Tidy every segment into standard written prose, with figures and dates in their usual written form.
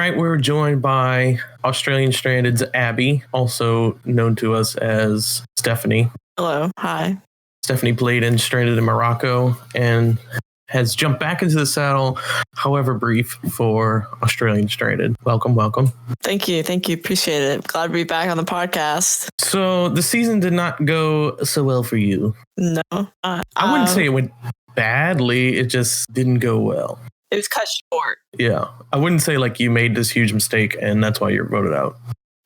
Tonight we're joined by Australian Stranded's Abbey, also known to us as Stephanie. Hello. Hi. Stephanie played in Stranded in Morocco and has jumped back into the saddle, however brief, for Australian Stranded. Welcome. Thank you. Appreciate it. Glad to be back on the podcast. So the season did not go so well for you. No. I wouldn't say it went badly. It just didn't go well. It was cut short. Yeah. I wouldn't say like you made this huge mistake and that's why you're voted out.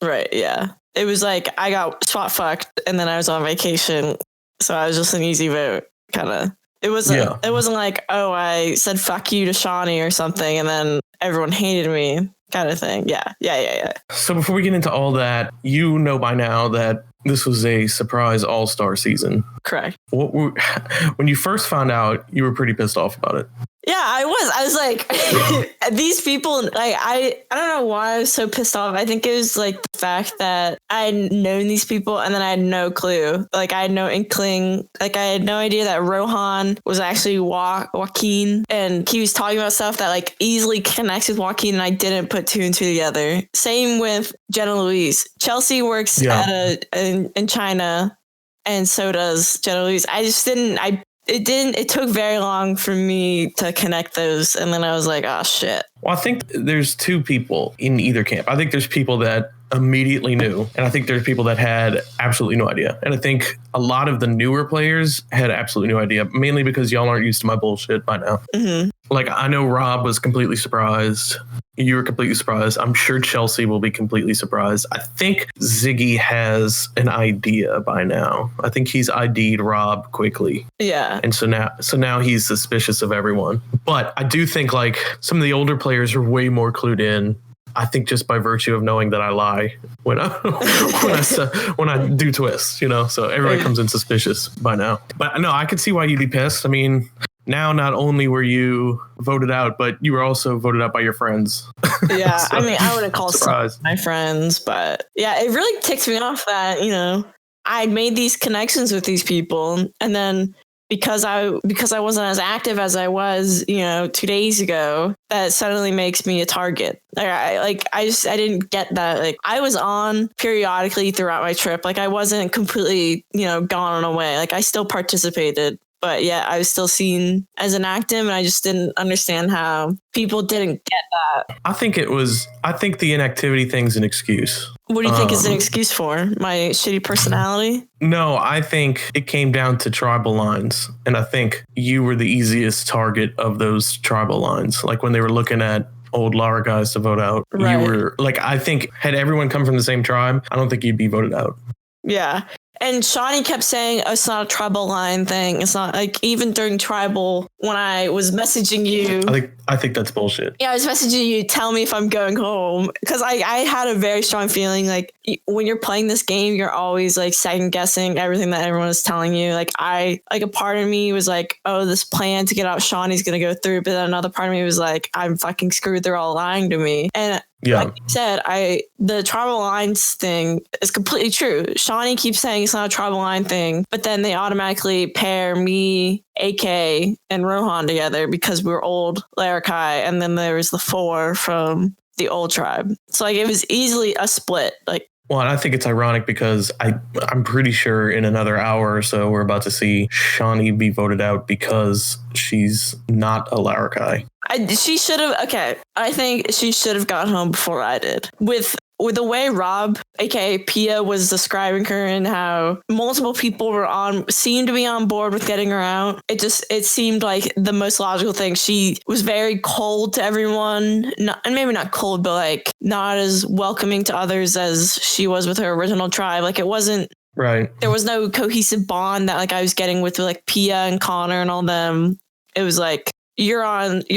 Right. Yeah. It was like I got spot fucked and then I was on vacation. So I was just an easy vote, kind of. It wasn't like, oh, I said fuck you to Shawnee or something and then everyone hated me kind of thing. Yeah. So before we get into all that, you know by now that this was a surprise all-star season. Correct. When you first found out, you were pretty pissed off about it. Yeah, I was like, these people, like, I don't know why I was so pissed off. I think it was like the fact that I'd known these people and then I had no clue. Like, I had no inkling. Like, I had no idea that Rohan was actually Joaquin. And he was talking about stuff that like easily connects with Joaquin. And I didn't put two and two together. Same with Jenna Louise. Chelsea works in China. And so does Jenna Louise. I just didn't. It took very long for me to connect those. And then I was like, oh, shit. Well, I think there's two people in either camp. I think there's people that immediately knew. And I think there's people that had absolutely no idea. And I think a lot of the newer players had absolutely no idea, mainly because y'all aren't used to my bullshit by now. Mm-hmm. Like, I know Rob was completely surprised. You were completely surprised. I'm sure Chelsea will be completely surprised. I think Ziggy has an idea by now. I think he's ID'd Rob quickly. Yeah. And so now he's suspicious of everyone. But I do think like some of the older players are way more clued in. I think just by virtue of knowing that I lie when I do twists, you know, so everybody comes in suspicious by now. But no, I could see why you'd be pissed. I mean, now not only were you voted out, but you were also voted out by your friends. Yeah, So, I mean, I wouldn't call some of my friends, but yeah, it really ticked me off that, you know, I made these connections with these people, and then because I wasn't as active as I was, you know, 2 days ago, that suddenly makes me a target. I didn't get that. Like, I was on periodically throughout my trip. Like, I wasn't completely, you know, gone away. Like, I still participated. But yeah, I was still seen as inactive, and I just didn't understand how people didn't get that. I think the inactivity thing's an excuse. What do you think is an excuse for? My shitty personality? No, I think it came down to tribal lines. And I think you were the easiest target of those tribal lines. Like when they were looking at old Lara guys to vote out, right. You were like, I think had everyone come from the same tribe, I don't think you'd be voted out. Yeah. And Shawnee kept saying, oh, it's not a tribal line thing. It's not like even during tribal when I was messaging you. I think that's bullshit. Yeah, I was messaging you, tell me if I'm going home. Because I had a very strong feeling like when you're playing this game, you're always like second guessing everything that everyone is telling you. Like a part of me was like, oh, this plan to get out Shawnee's going to go through. But then another part of me was like, I'm fucking screwed. They're all lying to me. And yeah. Like you said, the tribal lines thing is completely true. Shawnee keeps saying it's not a tribal line thing, but then they automatically pair me, AK, and Rohan together because we were old Larakai, and then there was the 4 from the old tribe. So like it was easily a split. Like, well, and I think it's ironic because I'm pretty sure in another hour or so we're about to see Shawnee be voted out because she's not a Larakai. She should have. Okay, I think she should have got home before I did. With the way Rob, aka Pia, was describing her and how multiple people seemed to be on board with getting her out. It seemed like the most logical thing. She was very cold to everyone, and maybe not cold, but like not as welcoming to others as she was with her original tribe. Like it wasn't. Right. There was no cohesive bond that like I was getting with like Pia and Connor and all them. It was like, you're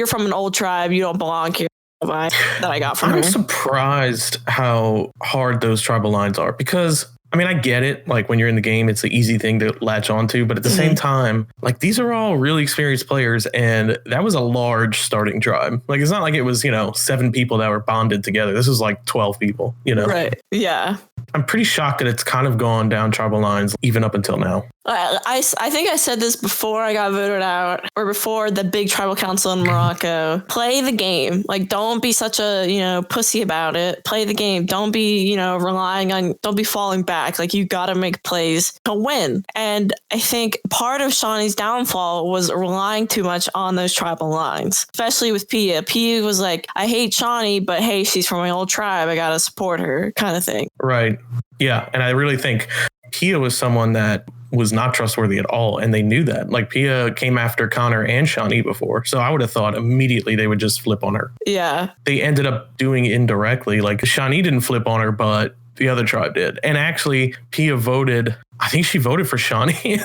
from an old tribe, you don't belong here. That I got from her. I'm surprised how hard those tribal lines are because I mean, I get it. Like when you're in the game, it's an easy thing to latch onto. But at the same time, like these are all really experienced players. And that was a large starting tribe. Like it's not like it was, 7 people that were bonded together. This was like 12 people, Right. Yeah. I'm pretty shocked that it's kind of gone down tribal lines even up until now. I think I said this before I got voted out, or before the big tribal council in Morocco. Play the game. Like, don't be such a, pussy about it. Play the game. Don't be, don't be falling back. Like, you got to make plays to win. And I think part of Shawnee's downfall was relying too much on those tribal lines, especially with Pia. Pia was like, I hate Shawnee, but hey, she's from my old tribe. I got to support her, kind of thing. Right. Yeah. And I really think Pia was someone that was not trustworthy at all, and they knew that. Like, Pia came after Connor and Shawnee before, so I would have thought immediately they would just flip on her. Yeah. They ended up doing it indirectly. Like, Shawnee didn't flip on her, but the other tribe did. And actually, Pia voted. I think she voted for Shawnee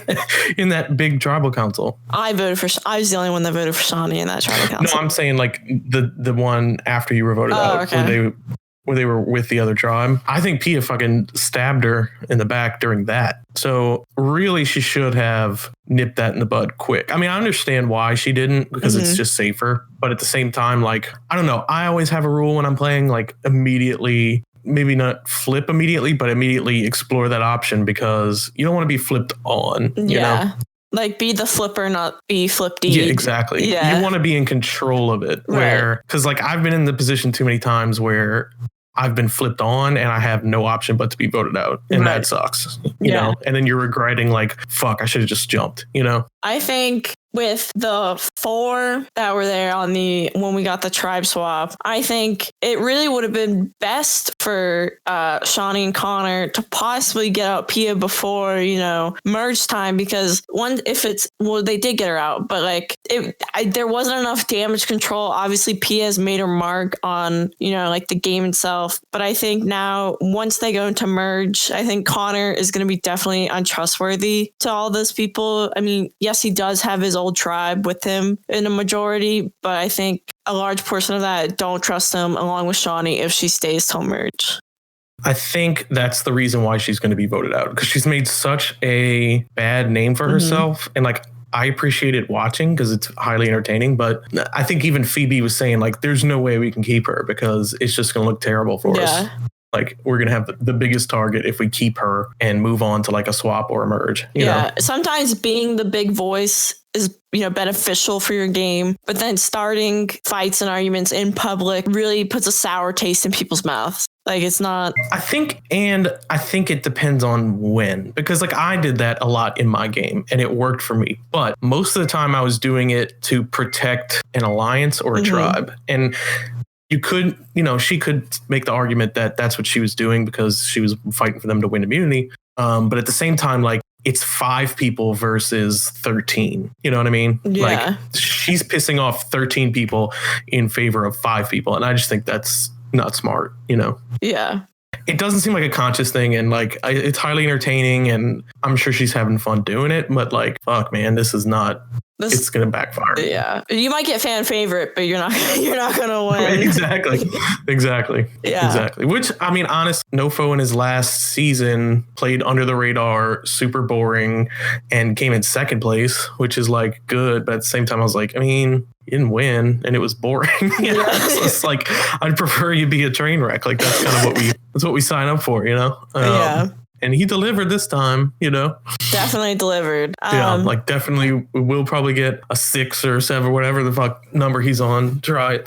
in that big tribal council. I was the only one that voted for Shawnee in that tribal council. No, I'm saying like the one after you were voted out, okay. where they were with the other tribe. I think Pia fucking stabbed her in the back during that. So really, she should have nipped that in the bud quick. I mean, I understand why she didn't, because it's just safer. But at the same time, like, I don't know. I always have a rule when I'm playing, like, immediately, maybe not flip immediately, but immediately explore that option, because you don't want to be flipped on, you know? Like, be the flipper, not be flipped. Yeah, exactly. Yeah. You want to be in control of it. Where, because like, I've been in the position too many times where I've been flipped on and I have no option but to be voted out. And that sucks, you know? And then you're regretting, like, fuck, I should have just jumped, you know? I think with the 4 that were there when we got the tribe swap, I think it really would have been best for Shawnee and Connor to possibly get out Pia before, merge time, because they did get her out, but like there wasn't enough damage control. Obviously, Pia has made her mark on, like the game itself. But I think now, once they go into merge, I think Connor is going to be definitely untrustworthy to all those people. I mean, yes, he does have his old tribe with him in a majority, but I think a large portion of that don't trust him, along with Shawnee, if she stays till merge. I think that's the reason why she's going to be voted out, because she's made such a bad name for herself. And like, I appreciate it watching because it's highly entertaining, but I think even Phoebe was saying, like, there's no way we can keep her because it's just going to look terrible for us. Like, we're going to have the biggest target if we keep her and move on to like a swap or a merge. You know? Sometimes being the big voice is, beneficial for your game, but then starting fights and arguments in public really puts a sour taste in people's mouths. Like, it's not. I think it depends on when, because like, I did that a lot in my game and it worked for me. But most of the time I was doing it to protect an alliance or a tribe. And you could, she could make the argument that that's what she was doing because she was fighting for them to win immunity. But at the same time, like, it's 5 people versus 13. You know what I mean? Yeah. Like, she's pissing off 13 people in favor of 5 people. And I just think that's not smart, Yeah. It doesn't seem like a conscious thing. And like, it's highly entertaining and I'm sure she's having fun doing it. But like, fuck, man, this is not. It's going to backfire. Yeah. You might get fan favorite, but you're not going to win. Exactly. Yeah. Exactly. Which, I mean, honest, Nofo in his last season played under the radar, super boring, and came in second place, which is like good. But at the same time, I was like, I mean, you didn't win and it was boring. So it's like, I'd prefer you be a train wreck. Like, that's kind of what we sign up for, Yeah. And he delivered this time, Definitely delivered. Like, definitely we'll probably get a 6 or 7, whatever the fuck number he's on. Try it.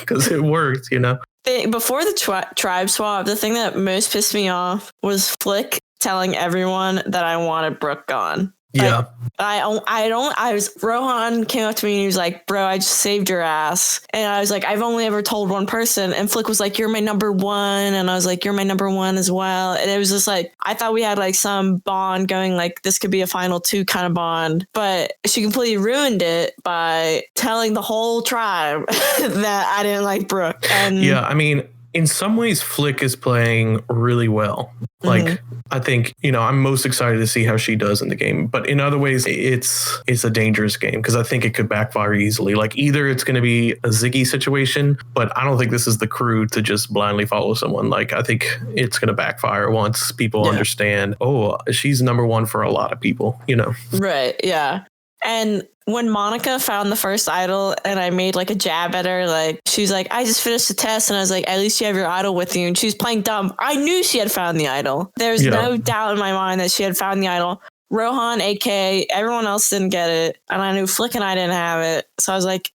Because it worked, Before the tribe swap, the thing that most pissed me off was Flick telling everyone that I wanted Brooke gone. Yeah. Rohan came up to me and he was like, bro, I just saved your ass. And I was like, I've only ever told one person. And Flick was like, you're my number one. And I was like, you're my number one as well. And it was just like, I thought we had like some bond going, like this could be a final 2 kind of bond. But she completely ruined it by telling the whole tribe that I didn't like Brooke. And yeah, I mean, in some ways, Flick is playing really well. Like, I think, I'm most excited to see how she does in the game. But in other ways, it's a dangerous game because I think it could backfire easily. Like, either it's going to be a Ziggy situation, but I don't think this is the crew to just blindly follow someone. Like, I think it's going to backfire once people understand, oh, she's number one for a lot of people, Right. Yeah. And when Monica found the first idol and I made like a jab at her, like she's like, I just finished the test. And I was like, at least you have your idol with you. And she was playing dumb. I knew she had found the idol. There's no doubt in my mind that she had found the idol. Rohan, AK, everyone else didn't get it. And I knew Flick and I didn't have it. So I was like,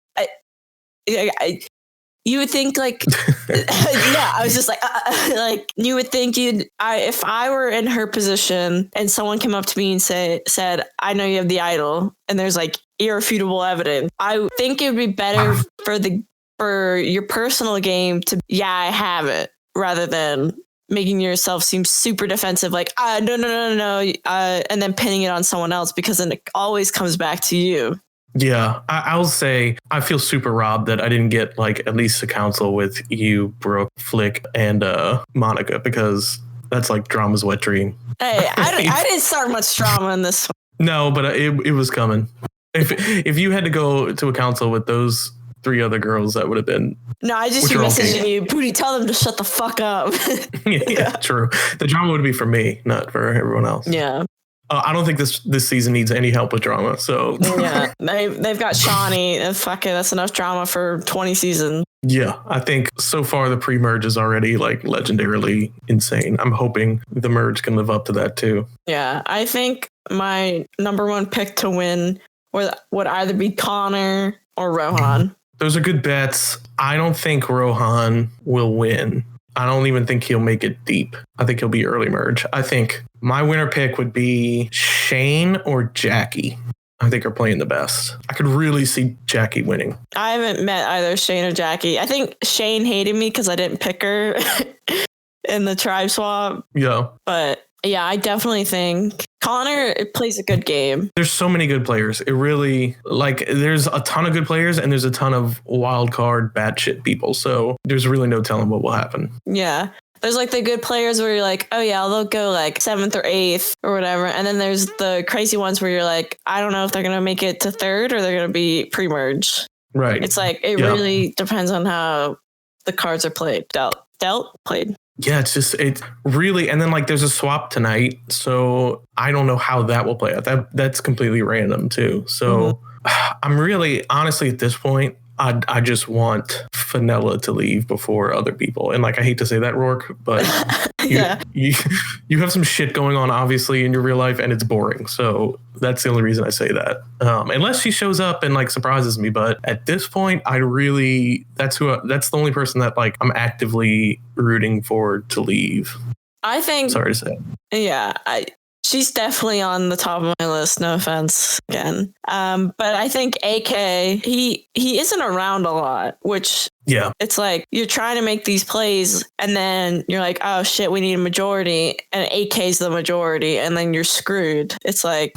you would think like, yeah, I was just like you would think if I were in her position and someone came up to me and said, I know you have the idol and there's like irrefutable evidence, I think it would be better for your personal game to, I have it, rather than making yourself seem super defensive, like, no, and then pinning it on someone else, because then it always comes back to you. Yeah, I'll say I feel super robbed that I didn't get like at least a council with you, Brooke, Flick, and Monica, because that's like drama's wet dream. Hey, I didn't start much drama in this one. No, but it was coming. If you had to go to a council with those 3 other girls, that would have been. No, I just be messaging you, Poody, tell them to shut the fuck up. yeah, true. The drama would be for me, not for everyone else. Yeah. I don't think this season needs any help with drama. So yeah, they've got Shawnee, and fuck it, that's enough drama for 20 seasons. Yeah, I think so far the pre-merge is already like legendarily insane. I'm hoping the merge can live up to that too. Yeah, I think my number 1 pick to win would either be Connor or Rohan. Those are good bets. I don't think Rohan will win. I don't even think he'll make it deep. I think he'll be early merge. I think my winner pick would be Shane or Jackie. I think are playing the best. I could really see Jackie winning. I haven't met either Shane or Jackie. I think Shane hated me because I didn't pick her in the tribe swap. Yeah. But yeah, I definitely think Connor plays a good game. There's so many good players. It really, like, there's a ton of good players and there's a ton of wild card batshit people. So there's really no telling what will happen. Yeah. There's like the good players where you're like, oh yeah, they'll go like 7th or 8th or whatever. And then there's the crazy ones where you're like, I don't know if they're going to make it to 3rd or they're going to be pre-merge. Right. It's like, it really depends on how the cards are played. Played. Yeah, it's really, and then like there's a swap tonight, so I don't know how that will play out. That's completely random too. So I'm really, honestly, at this point, I just want Fenella to leave before other people. And like, I hate to say that, Rourke, but you have some shit going on, obviously, in your real life, and it's boring. So that's the only reason I say that. Unless she shows up and like surprises me. But at this point, that's the only person that like I'm actively rooting for to leave. I think. Sorry to say. Yeah, she's definitely on the top of my list. No offense again. But I think AK, he isn't around a lot, which it's like you're trying to make these plays and then you're like, oh shit, we need a majority, and AK's the majority, and then you're screwed. It's like,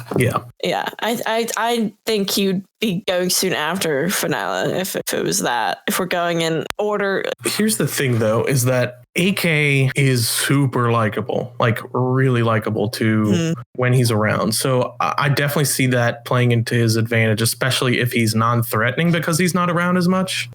I think he'd be going soon after Fenella if it was that. If we're going in order. Here's the thing though, is that AK is super likable, like really likable too when he's around. So I definitely see that playing into his advantage, especially if he's non-threatening because he's not around as much.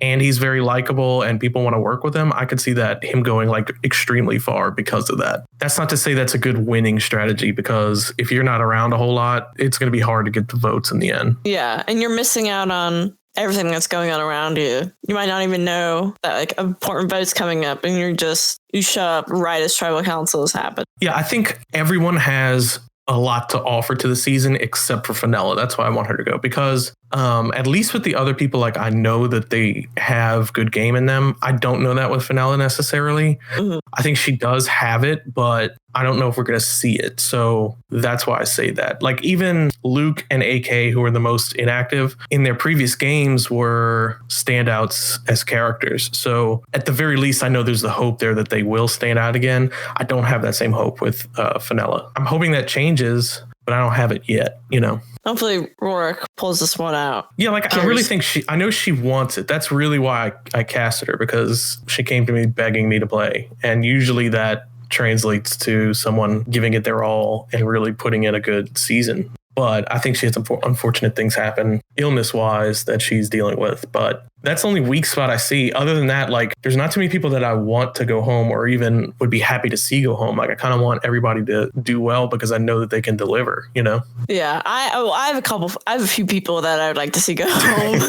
And he's very likable and people want to work with him. I could see that him going like extremely far because of that. That's not to say that's a good winning strategy, because if you're not around a whole lot, it's going to be hard to get the votes in the end. Yeah. And you're missing out on everything that's going on around you. You might not even know that like important votes coming up, and you show up right as tribal councils happen. Yeah, I think everyone has a lot to offer to the season except for Fenella. That's why I want her to go, because at least with the other people, like I know that they have good game in them. I don't know that with Fenella necessarily. I think she does have it, but I don't know if we're going to see it. So that's why I say that. Like even Luke and AK, who are the most inactive in their previous games, were standouts as characters. So at the very least, I know there's the hope there that they will stand out again. I don't have that same hope with Fenella. I'm hoping that changes, but I don't have it yet, you know. Hopefully Rourke pulls this one out. Yeah, like I really think I know she wants it. That's really why I casted her, because she came to me begging me to play. And usually that translates to someone giving it their all and really putting in a good season. But I think she had some unfortunate things happen illness-wise that she's dealing with. But That's the only weak spot I see. Other than that, like, there's not too many people that I want to go home or even would be happy to see go home. Like, I kind of want everybody to do well because I know that they can deliver, you know? Yeah. I have a few people that I would like to see go home.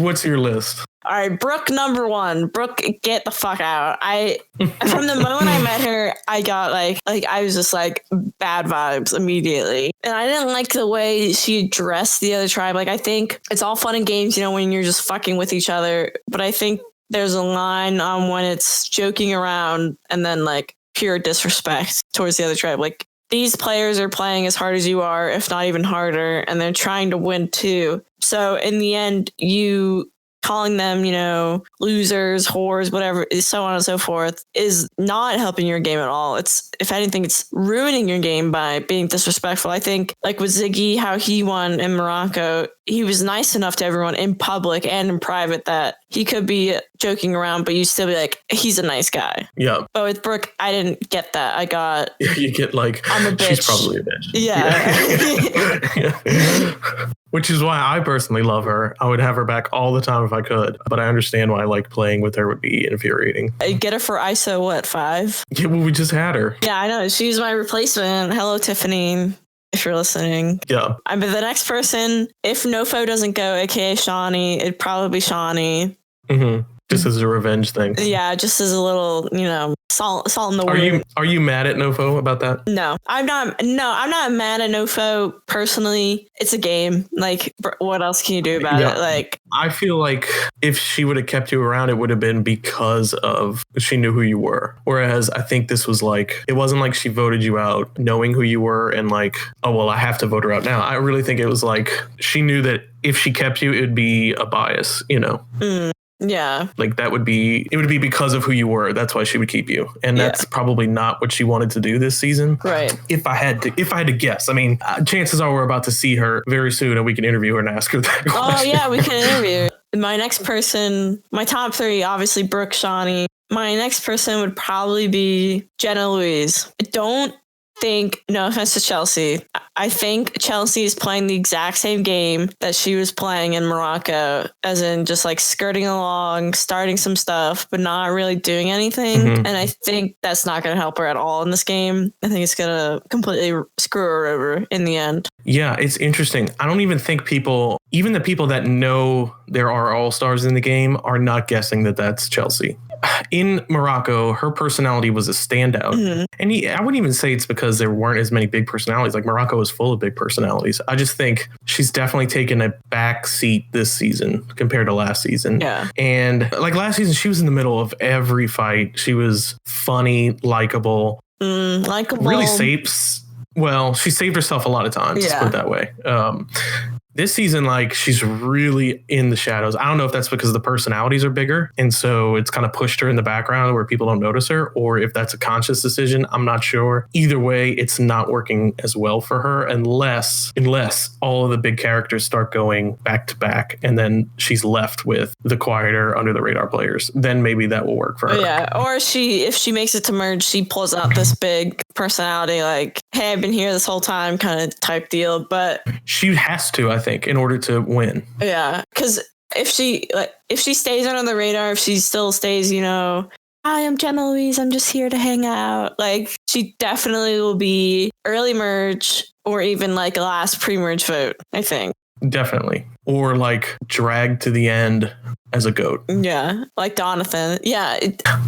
What's your list? All right, Brooke, number 1. Brooke, get the fuck out. From the moment I met her, I got like I was just like bad vibes immediately. And I didn't like the way she addressed the other tribe. Like, I think it's all fun and games, you know, when you're just fucking with each other. But I think there's a line on when it's joking around and then like pure disrespect towards the other tribe. Like, these players are playing as hard as you are, if not even harder, and they're trying to win too. So in the end, you calling them, you know, losers, whores, whatever, so on and so forth, is not helping your game at all. It's, if anything, it's ruining your game by being disrespectful. I think, like with Ziggy, how he won in Morocco, he was nice enough to everyone in public and in private that he could be joking around, but you still be like, he's a nice guy. Yeah. But with Brooke, I didn't get that. I got... You get like, I'm a bitch. She's probably a bitch. Yeah. Which is why I personally love her. I would have her back all the time if I could, but I understand why like playing with her would be infuriating. I get her for ISO 5? Yeah, well, we just had her. Yeah, I know. She's my replacement. Hello, Tiffany, if you're listening. Yeah. I'm the next person. If Nofo doesn't go, aka Shawnee, it'd probably be Shawnee. Mm-hmm. Just as a revenge thing. Yeah, just as a little, you know, salt in the wound. Are you mad at Nofo about that? No, I'm not. No, I'm not mad at Nofo personally. It's a game. Like, what else can you do about it? Like, I feel like if she would have kept you around, it would have been because of she knew who you were. Whereas I think this was like, it wasn't like she voted you out knowing who you were and like, oh, well, I have to vote her out now. I really think it was like she knew that if she kept you, it would be a bias, you know? Yeah. Like it would be because of who you were. That's why she would keep you. And that's probably not what she wanted to do this season. Right. If I had to guess, I mean, chances are we're about to see her very soon and we can interview her and ask her that question. Oh yeah, we can interview. My next person, my top 3, obviously Brooke, Shawnee. My next person would probably be Jenna Louise. I don't think, no offense to Chelsea, I think Chelsea is playing the exact same game that she was playing in Morocco, as in just like skirting along, starting some stuff, but not really doing anything. Mm-hmm. And I think that's not going to help her at all in this game. I think it's going to completely screw her over in the end. Yeah, it's interesting. I don't even think even the people that know there are all-stars in the game are not guessing that that's Chelsea. In Morocco, her personality was a standout. Mm-hmm. And I wouldn't even say it's because there weren't as many big personalities. Like Morocco is full of big personalities. I just think she's definitely taken a back seat this season compared to last season. Yeah. And like last season, she was in the middle of every fight. She was funny, likable. Likable. Really safe. Well, she saved herself a lot of times, let's put it that way. This season, like, she's really in the shadows. I don't know if that's because the personalities are bigger, and so it's kind of pushed her in the background where people don't notice her, or if that's a conscious decision. I'm not sure. Either way, it's not working as well for her unless all of the big characters start going back to back, and then she's left with the quieter, under the radar players. Then maybe that will work for her. Yeah, or if she makes it to merge, she pulls out this big personality, like, hey, I've been here this whole time kind of type deal. But she has to, I think, in order to win. Yeah, because if she stays under the radar, if she still stays, you know, hi, I'm Jenna Louise, I'm just here to hang out, like, she definitely will be early merge or even like a last pre-merge vote, I think. Definitely. Or like dragged to the end as a goat. Yeah, like Donathan. Yeah,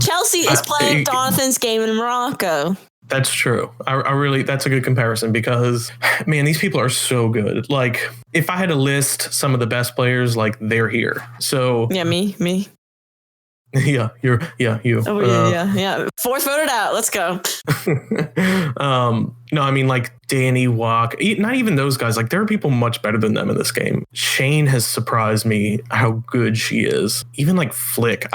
Chelsea is playing Donathan's game in Morocco. That's true. I really, that's a good comparison because, man, these people are so good. Like, if I had to list some of the best players, like, they're here. So yeah, me. Yeah, you. Oh yeah. Fourth voted out. Let's go. No, I mean, like Danny Walk, not even those guys. Like, there are people much better than them in this game. Shane has surprised me how good she is. Even like Flick.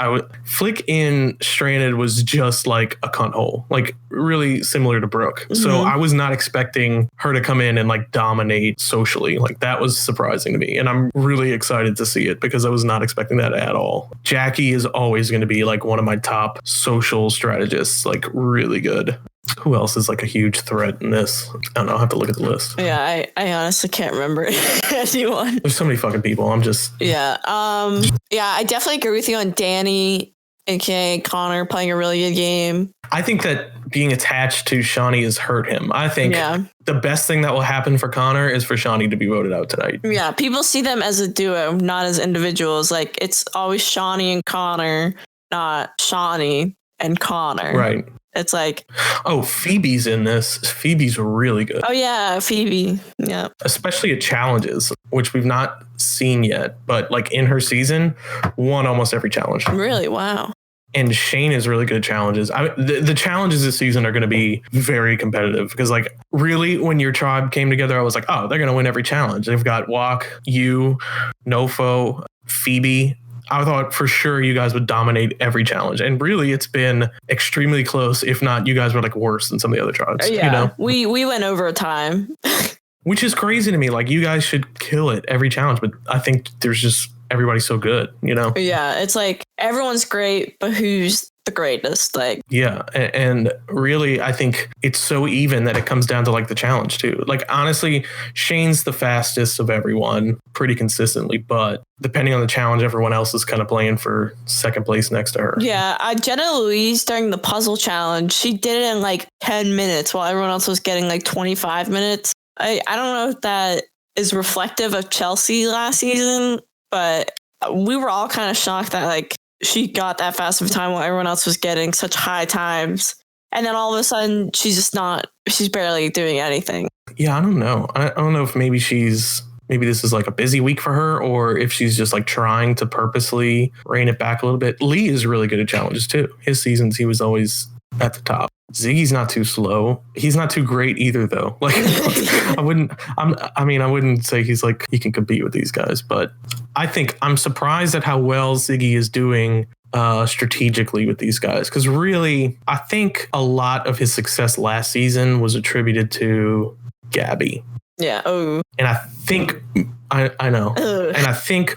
Flick in Stranded was just like a cunt hole, like really similar to Brooke. Mm-hmm. So I was not expecting her to come in and like dominate socially. Like, that was surprising to me. And I'm really excited to see it because I was not expecting that at all. Jackie is always going to be like one of my top social strategists, like really good. Who else is like a huge threat in this? I don't know. I'll have to look at the list. Yeah, I honestly can't remember anyone. There's so many fucking people. I'm just... Yeah. Yeah, I definitely agree with you on Danny, aka Connor, playing a really good game. I think that being attached to Shawnee has hurt him. I think the best thing that will happen for Connor is for Shawnee to be voted out tonight. Yeah, people see them as a duo, not as individuals. Like, it's always Shawnee and Connor, not Shawnee and Connor. Right. It's like... Oh, Phoebe's in this. Phoebe's really good. Oh, yeah, Phoebe. Yeah. Especially at challenges, which we've not seen yet. But like in her season, won almost every challenge. Really? Wow. And Shane is really good at challenges. The challenges this season are going to be very competitive because, like, really, when your tribe came together, I was like, oh, they're going to win every challenge. They've got Walk, you, Nofo, Phoebe. I thought for sure you guys would dominate every challenge. And really, it's been extremely close. If not, you guys were like worse than some of the other tribes. Yeah, you know? we went over time. Which is crazy to me. Like, you guys should kill it every challenge. But I think there's just... everybody's so good, you know? Yeah, it's like everyone's great, but who's the greatest? Like, yeah, and really, I think it's so even that it comes down to like the challenge too. Like, honestly, Shane's the fastest of everyone pretty consistently, but depending on the challenge, everyone else is kind of playing for second place next to her. Yeah, Jenna Louise during the puzzle challenge, she did it in like 10 minutes while everyone else was getting like 25 minutes. I don't know if that is reflective of Chelsea last season, but we were all kind of shocked that like she got that fast of a time while everyone else was getting such high times. And then all of a sudden she's barely doing anything. Yeah, I don't know. I don't know if maybe this is like a busy week for her or if she's just like trying to purposely rein it back a little bit. Lee is really good at challenges too. His seasons, he was always at the top. Ziggy's not too slow. He's not too great either, though. Like, I wouldn't say he's like he can compete with these guys, but I think I'm surprised at how well Ziggy is doing strategically with these guys. Because really, I think a lot of his success last season was attributed to Gabby. Yeah. Oh. And I think I know. And I think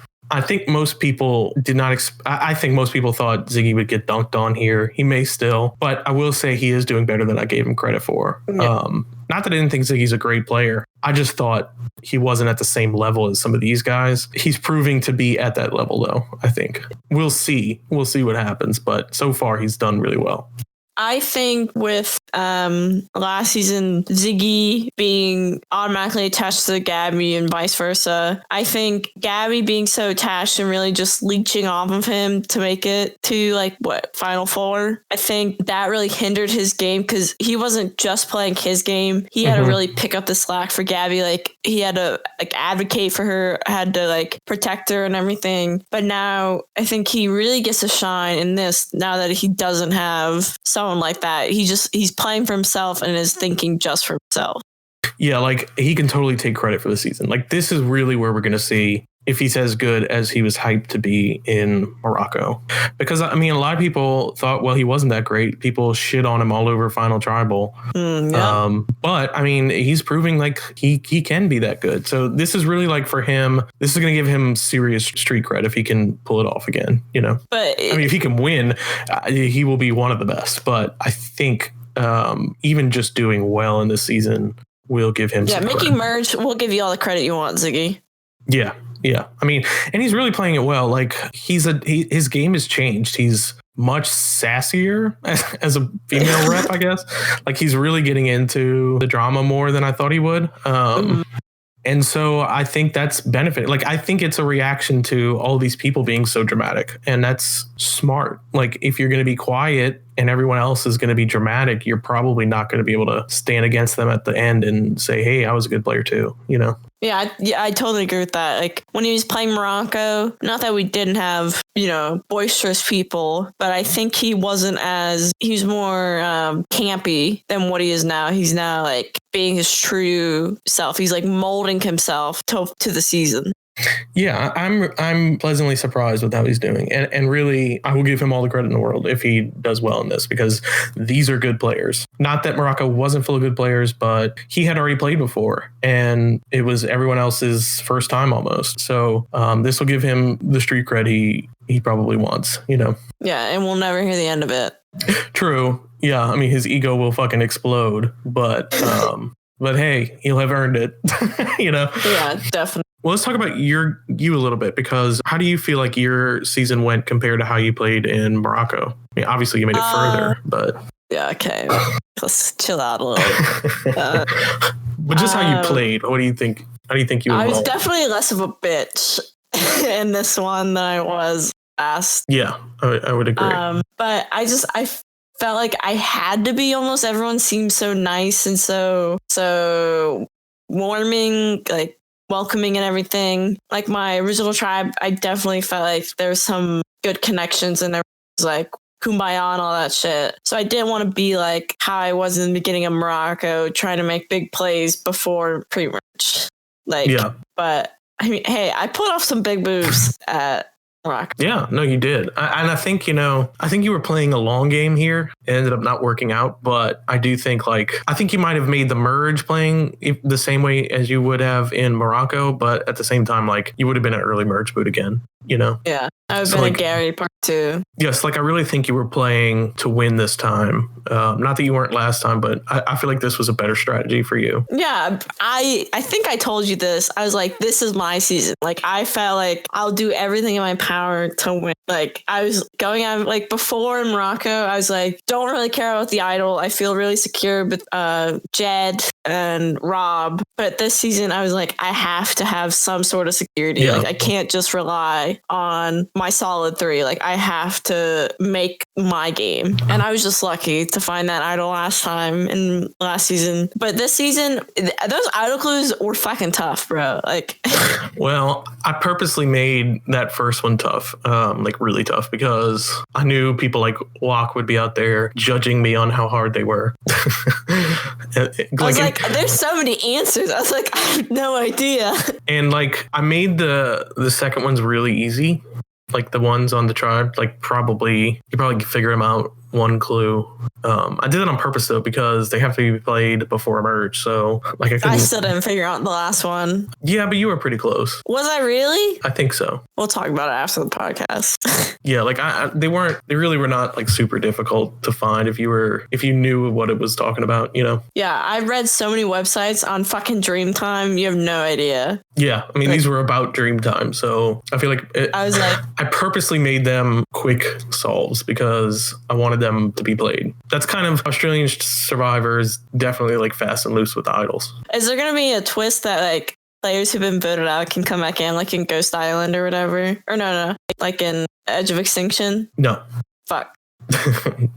most people did not. I think most people thought Ziggy would get dunked on here. He may still, but I will say he is doing better than I gave him credit for. Yeah. Not that I didn't think Ziggy's a great player. I just thought he wasn't at the same level as some of these guys. He's proving to be at that level, though. I think we'll see. We'll see what happens. But so far, he's done really well. I think with last season, Ziggy being automatically attached to Gabby and vice versa, I think Gabby being so attached and really just leeching off of him to make it to like Final Four, I think that really hindered his game because he wasn't just playing his game. He had to really pick up the slack for Gabby. Like he had to like advocate for her, had to like protect her and everything. But now I think he really gets to shine in this now that he doesn't have someone like that. He's playing for himself and is thinking just for himself. Yeah, like he can totally take credit for the season. Like this is really where we're going to see if he's as good as he was hyped to be in Morocco. Because I mean, a lot of people thought, well, he wasn't that great. People shit on him all over Final Tribal. Yeah. But I mean, he's proving like he can be that good. So this is really like for him, this is going to give him serious street cred if he can pull it off again, you know? But I mean, if he can win, he will be one of the best. But I think even just doing well in this season will give him some making credit. merge will give you all the credit you want, Ziggy. Yeah. I mean, and he's really playing it well. Like his game has changed. He's much sassier as a female rep, I guess. Like he's really getting into the drama more than I thought he would. And so I think that's benefiting. Like, I think it's a reaction to all these people being so dramatic, and that's smart. Like, if you're going to be quiet and everyone else is going to be dramatic, you're probably not going to be able to stand against them at the end and say, hey, I was a good player too, you know? Yeah, I totally agree with that. Like when he was playing Morocco, not that we didn't have, boisterous people, but I think he was more campy than what he is now. He's now like being his true self. He's like molding himself to the season. Yeah, I'm pleasantly surprised with how he's doing. And really, I will give him all the credit in the world if he does well in this, because these are good players. Not that Morocco wasn't full of good players, but he had already played before, and it was everyone else's first time almost. So this will give him the street cred he probably wants, you know? Yeah, and we'll never hear the end of it. True. Yeah, I mean, his ego will fucking explode, but hey, he'll have earned it, you know? Yeah, definitely. Well, let's talk about you a little bit, because how do you feel like your season went compared to how you played in Morocco? I mean, obviously you made it further, but yeah, okay, let's chill out a little. But just how you played, what do you think? How do you think you evolved? I was definitely less of a bitch in this one than I was last. Yeah, I would agree. But I felt like I had to be. Almost everyone seemed so nice and so warming, like welcoming and everything. Like my original tribe, I definitely felt like there was some good connections and there was like kumbaya and all that shit. So I didn't want to be like how I was in the beginning of Morocco, trying to make big plays before pre-merge. Like, yeah. But I mean, hey, I pulled off some big moves at Morocco. Yeah, no, you did. And I think, I think you were playing a long game here. It ended up not working out. But I do think I think you might have made the merge playing the same way as you would have in Morocco. But at the same time, you would have been an early merge boot again, Yeah, I would have been a Gary part 2. Yes, I really think you were playing to win this time. Not that you weren't last time, but I feel like this was a better strategy for you. Yeah, I think I told you this. I was like, this is my season. I felt like I'll do everything in my power to win. I was going out, before in Morocco, I was like, don't really care about the idol. I feel really secure with Jed and Rob. But this season, I was like, I have to have some sort of security. Yeah. I can't just rely on my solid 3. I have to make my game. And I was just lucky to find that idol last time in last season. But this season, those idol clues were fucking tough, bro. Well, I purposely made that first one tough, really tough, because I knew people like Walk would be out there judging me on how hard they were. I was like, there's so many answers. I was like, I have no idea. And I made the second ones really easy. The ones on the tribe, you probably figure them out one clue. I did it on purpose though, because they have to be played before a merge. So I still didn't figure out the last one. Yeah, but you were pretty close. Was I really? I think so. We'll talk about it after the podcast. Yeah, they really were not super difficult to find if you knew what it was talking about, Yeah, I read so many websites on fucking Dreamtime. You have no idea. Yeah, I mean, these were about Dreamtime, so I feel I purposely made them quick solves because I wanted them to be played. That's kind of Australian Survivors, definitely fast and loose with the idols. Is there going to be a twist that players who've been voted out can come back in, in Ghost Island or whatever? Or no, in Edge of Extinction? No. Fuck.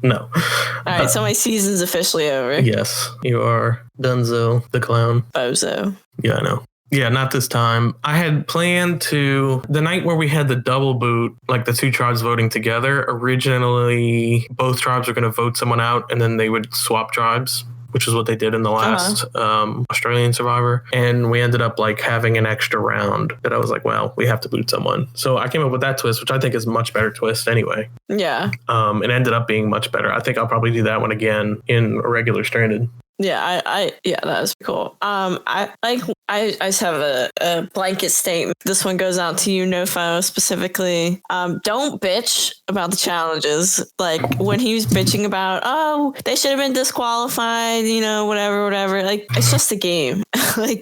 No. All right, so my season's officially over. Yes, you are Dunzo the clown. Bozo. Yeah, I know. Yeah, not this time. I had planned to, the night where we had the double boot, the 2 tribes voting together, originally both tribes were going to vote someone out and then they would swap tribes, which is what they did in the last Australian Survivor. And we ended up having an extra round that I was like, well, we have to boot someone. So I came up with that twist, which I think is a much better twist anyway. Yeah. It ended up being much better. I think I'll probably do that one again in a regular Stranded. Yeah, that was cool. I just have a blanket statement. This one goes out to you, Nofo, specifically. Don't bitch about the challenges. When he was bitching about, oh, they should have been disqualified, whatever. It's just a game. Well,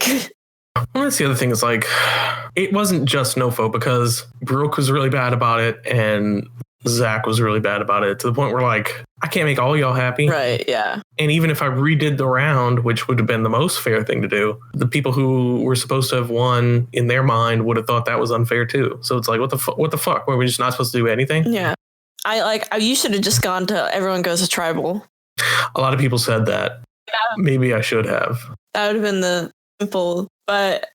that's the other thing is it wasn't just Nofo, because Brooke was really bad about it and Zach was really bad about it, to the point where I can't make all y'all happy. Right, yeah. And even if I redid the round, which would have been the most fair thing to do, the people who were supposed to have won in their mind would have thought that was unfair too. So it's what the fuck? Were we just not supposed to do anything? Yeah. You should have just gone to everyone goes to tribal. A lot of people said that. Yeah. Maybe I should have. That would have been the simple, but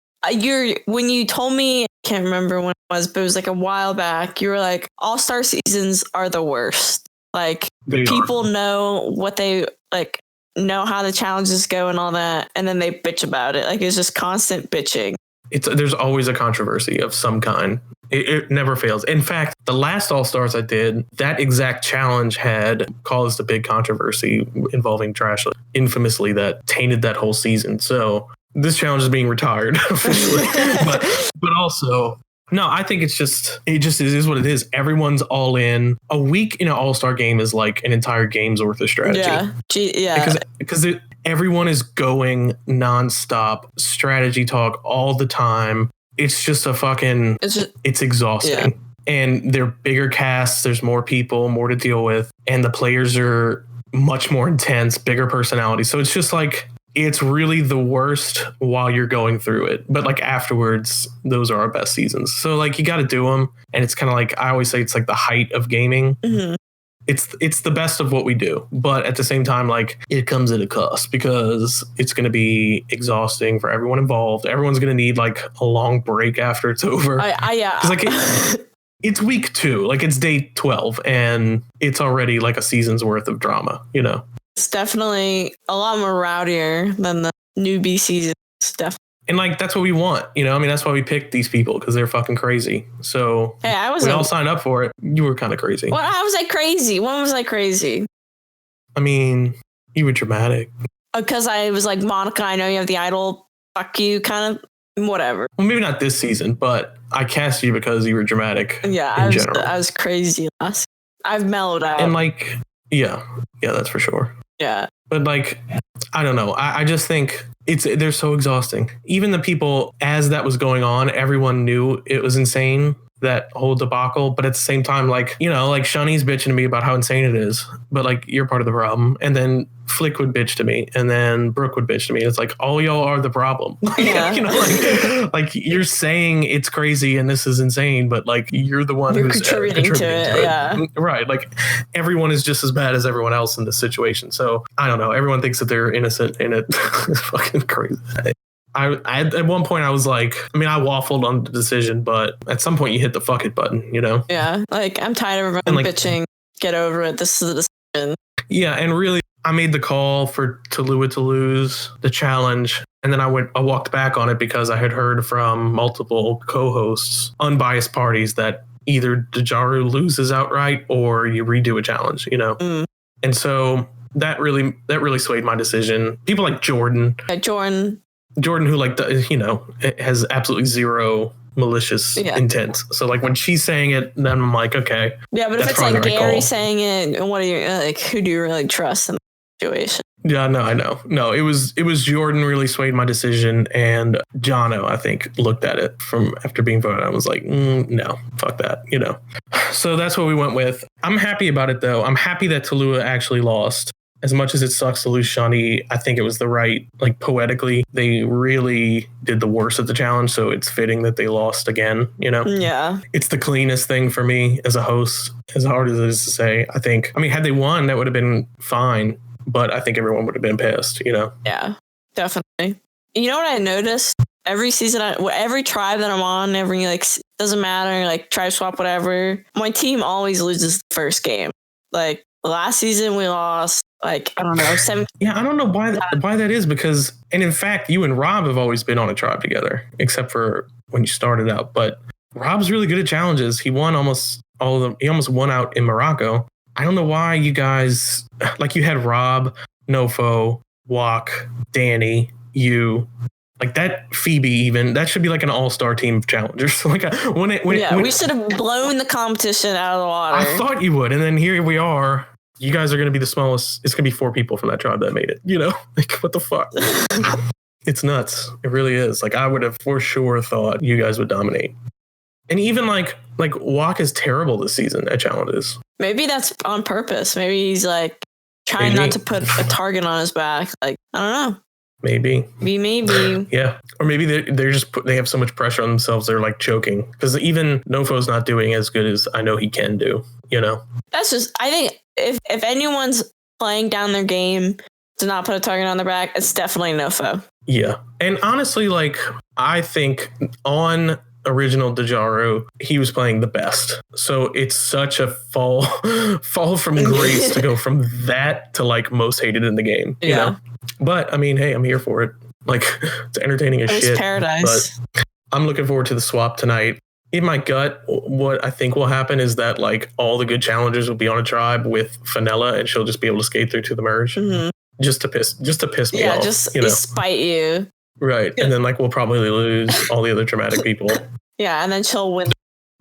when you told me, I can't remember when it was, but it was a while back, you were like, all-star seasons are the worst. People know what they know how the challenges go and all that, and then they bitch about it. It's just constant bitching. There's always a controversy of some kind. It never fails. In fact, the last All-Stars I did, that exact challenge had caused a big controversy involving trash, infamously, that tainted that whole season. So this challenge is being retired officially. but also, No, I think it just is what it is. Everyone's all in. A week in an all-star game is like an entire game's worth of strategy. Yeah. Because everyone is going nonstop strategy talk all the time. It's just a fucking, it's exhausting. Yeah. And they're bigger casts. There's more people, more to deal with. And the players are much more intense, bigger personalities. So it's just like, it's really the worst while you're going through it. But like afterwards, those are our best seasons. So like you got to do them. And it's kind of like, I always say it's like the height of gaming. Mm-hmm. It's the best of what we do. But at the same time, like it comes at a cost because it's going to be exhausting for everyone involved. Everyone's going to need like a long break after it's over. Yeah. Like it's week 2, like it's day 12 and it's already like a season's worth of drama, you know? It's definitely a lot more rowdier than the newbie season stuff. And like, that's what we want, you know? I mean, that's why we picked these people because they're fucking crazy. So hey, we all signed up for it. You were kind of crazy. Well, how was I crazy? When was I crazy? I mean, you were dramatic. Because I was like, Monica, I know you have the idol. Fuck you, kind of. Whatever. Well, maybe not this season, but I cast you because you were dramatic. Yeah, I was crazy last. I've mellowed out. And like, yeah, that's for sure. Yeah. But like, I don't know. I just think they're so exhausting. Even the people, as that was going on, everyone knew it was insane, that whole debacle. But at the same time, like, you know, like Shawnee's bitching to me about how insane it is. But like, you're part of the problem. And then Flick would bitch to me. And then Brooke would bitch to me. It's like, all y'all are the problem. Yeah. You know, like you're saying it's crazy and this is insane. But like, you're the one who's contributing to it. Yeah. Right. Like everyone is just as bad as everyone else in this situation. So I don't know. Everyone thinks that they're innocent in it. It's fucking crazy. I at one point I was like, I mean, I waffled on the decision, but at some point you hit the fuck it button, you know? Yeah. Like I'm tired of everyone bitching. Get over it. This is the decision. Yeah. And really, I made the call for Tallulah to lose the challenge. And then I walked back on it because I had heard from multiple co-hosts, unbiased parties, that either Dajaru loses outright or you redo a challenge, you know? Mm. And so that really swayed my decision. People like Jordan. Jordan, who like, you know, has absolutely zero malicious intent. So like when she's saying it, then I'm like, okay. Yeah, but if it's like Gary saying it, what are you like? Who do you really trust in the situation? Yeah, no, I know. No, it was Jordan really swayed my decision, and Jono, I think, looked at it from after being voted. I was like, no, fuck that, you know. So that's what we went with. I'm happy about it though. I'm happy that Tallulah actually lost. As much as it sucks to lose Shawnee, I think it was the right, like poetically, they really did the worst at the challenge. So it's fitting that they lost again, you know? Yeah. It's the cleanest thing for me as a host, as hard as it is to say. I think, I mean, had they won, that would have been fine, but I think everyone would have been pissed, you know? Yeah, definitely. You know what I noticed? Every season, every tribe that I'm on, doesn't matter, like tribe swap, whatever, my team always loses the first game. Like last season we lost. Like, I don't know, 7. Yeah, I don't know why that is because, and in fact, you and Rob have always been on a tribe together, except for when you started out. But Rob's really good at challenges. He won almost all of them. He almost won out in Morocco. I don't know why you guys, like you had Rob, Nofo, Wok, Danny, you, like that Phoebe even, that should be like an all-star team of challengers. Like we should have blown the competition out of the water. I thought you would. And then here we are. You guys are going to be the smallest. It's going to be 4 people from that tribe that made it. You know, like what the fuck? It's nuts. It really is. Like I would have for sure thought you guys would dominate. And even like Wok is terrible this season at challenges. Maybe that's on purpose. Maybe he's like trying not to put a target on his back. Like, I don't know. Maybe. Yeah. Or maybe they have so much pressure on themselves. They're like choking because even Nofo's not doing as good as I know he can do, you know? That's just, I think if anyone's playing down their game to not put a target on their back, it's definitely Nofo. Yeah. And honestly, like, I think on original Dajaru, he was playing the best. So it's such a fall from grace to go from that to like most hated in the game, you know? But I mean, hey, I'm here for it. Like it's entertaining as shit. It's paradise. But I'm looking forward to the swap tonight. In my gut, what I think will happen is that like all the good challengers will be on a tribe with Fenella, and she'll just be able to skate through to the merge, just to piss me off. Yeah, just spite you. Right, and then like we'll probably lose all the other dramatic people. Yeah, and then she'll win.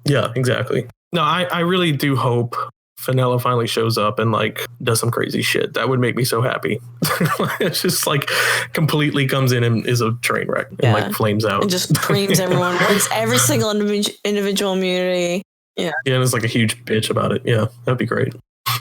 Yeah, exactly. No, I really do hope Fenella finally shows up and like does some crazy shit. That would make me so happy. It's just like completely comes in and is a train wreck and like flames out. And just creams everyone, wins every single individual immunity. Yeah. Yeah, and it's like a huge bitch about it. Yeah, that'd be great.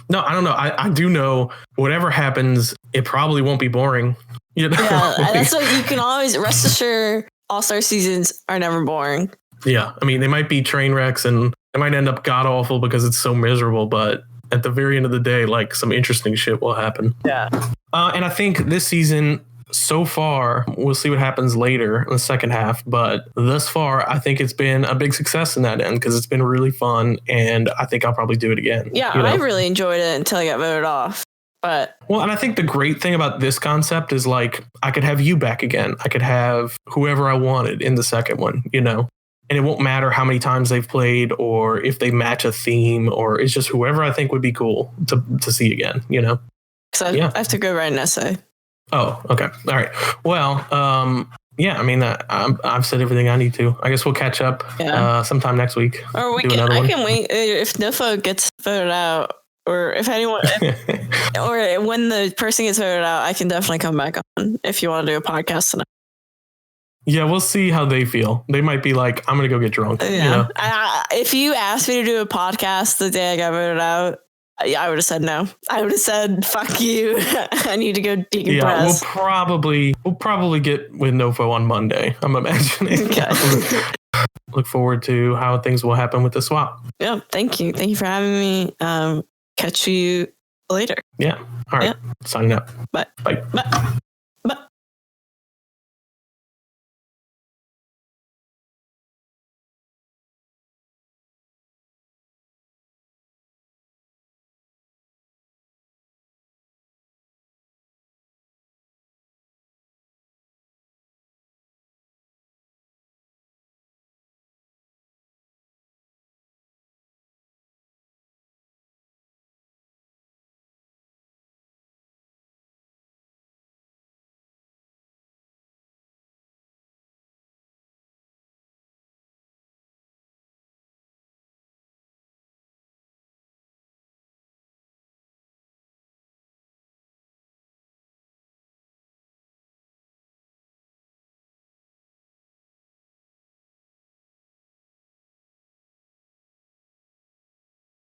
No, I don't know. I do know whatever happens, it probably won't be boring. You know? Yeah, that's what you can always rest assured. All-Star seasons are never boring. Yeah, I mean, they might be train wrecks and it might end up god awful because it's so miserable, but at the very end of the day, like some interesting shit will happen. Yeah. And I think this season, so far, we'll see what happens later in the second half, but thus far, I think it's been a big success in that end because it's been really fun, and I think I'll probably do it again. Yeah, I really enjoyed it until I got voted off. But well, and I think the great thing about this concept is like I could have you back again. I could have whoever I wanted in the second one, you know? And it won't matter how many times they've played or if they match a theme, or it's just whoever I think would be cool to see again, you know? So I have to go write an essay. Oh, okay. All right. Well, yeah, I mean, I've said everything I need to. I guess we'll catch up sometime next week. Or I can wait if Nofo gets voted out, or if anyone, or when the person gets voted out, I can definitely come back on if you want to do a podcast tonight. Yeah, we'll see how they feel. They might be like, I'm going to go get drunk. Yeah. You know? If you asked me to do a podcast the day I got voted out, I would have said no. I would have said, fuck you. I need to go decompress. Yeah, we'll probably get with Nofo on Monday, I'm imagining. Okay. Look forward to how things will happen with the swap. Yeah, thank you. Thank you for having me. Catch you later. Yeah. All right. Yeah. Signing up. Bye. Bye.